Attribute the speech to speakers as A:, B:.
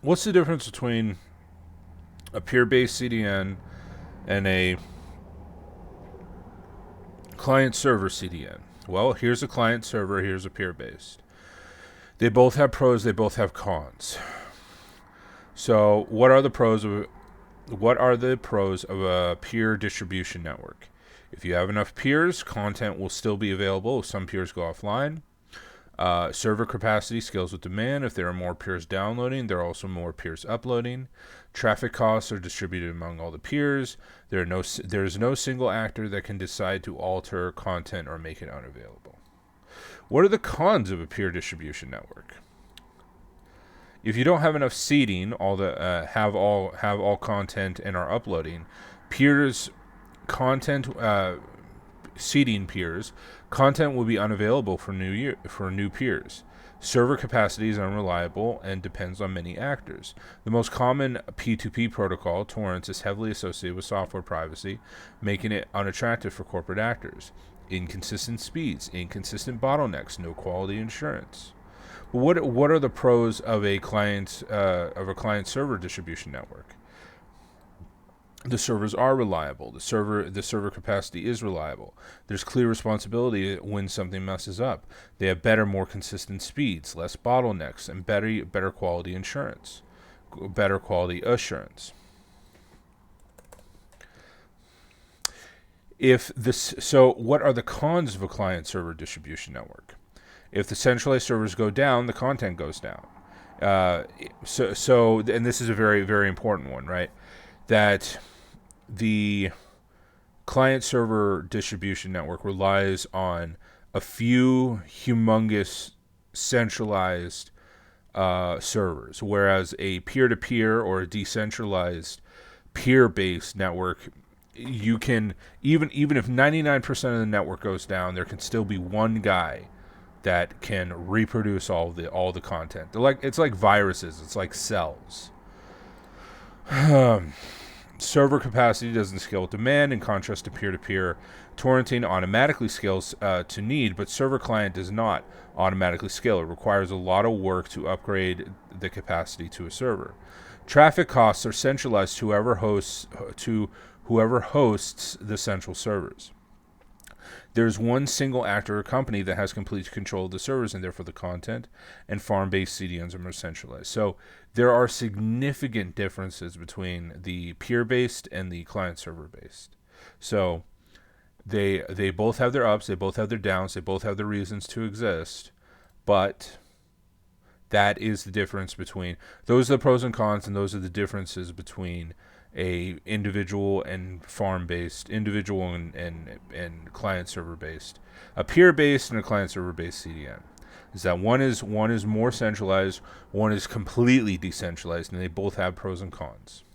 A: what's the difference between a peer-based CDN and a client-server CDN? Well, here's a client-server, here's a peer-based. They both have pros, they both have cons. So, what are the pros of a peer distribution network? If you have enough peers, content will still be available if some peers go offline. Server capacity scales with demand. If there are more peers downloading, there are also more peers uploading. Traffic costs are distributed among all the peers. There is no single actor that can decide to alter content or make it unavailable. What are the cons of a peer distribution network? If you don't have enough seeding, have all content and are uploading, peers content seeding peers, content will be unavailable for new peers. Server capacity is unreliable and depends on many actors. The most common P2P protocol, torrents, is heavily associated with software privacy, making it unattractive for corporate actors. Inconsistent speeds, inconsistent bottlenecks, no quality assurance. What are the pros of a client server distribution network? The servers are reliable. The server capacity is reliable. There's clear responsibility when something messes up. They have better, more consistent speeds, less bottlenecks, and better quality assurance. So what are the cons of a client server distribution network? If the centralized servers go down, the content goes down. And this is a very, very important one, right? That the client server distribution network relies on a few humongous centralized servers, whereas a peer-to-peer or a decentralized peer-based network, you can even if 99% of the network goes down, there can still be one guy that can reproduce all the content. It's like viruses. It's like cells. Server capacity doesn't scale with demand, in contrast to peer-to-peer. Torrenting automatically scales to need, but server client does not automatically scale. It requires a lot of work to upgrade the capacity to a server. Traffic costs are centralized to whoever hosts the central servers. There's one single actor or company that has complete control of the servers and therefore the content, and farm-based CDNs are more centralized. So there are significant differences between the peer-based and the client-server-based. So they both have their ups, they both have their downs, they both have their reasons to exist, but that is the difference between, those are the pros and cons, and those are the differences between a individual and farm-based, individual and client-server-based, a peer-based and a client-server-based CDN. Is that one is more centralized, one is completely decentralized, and they both have pros and cons.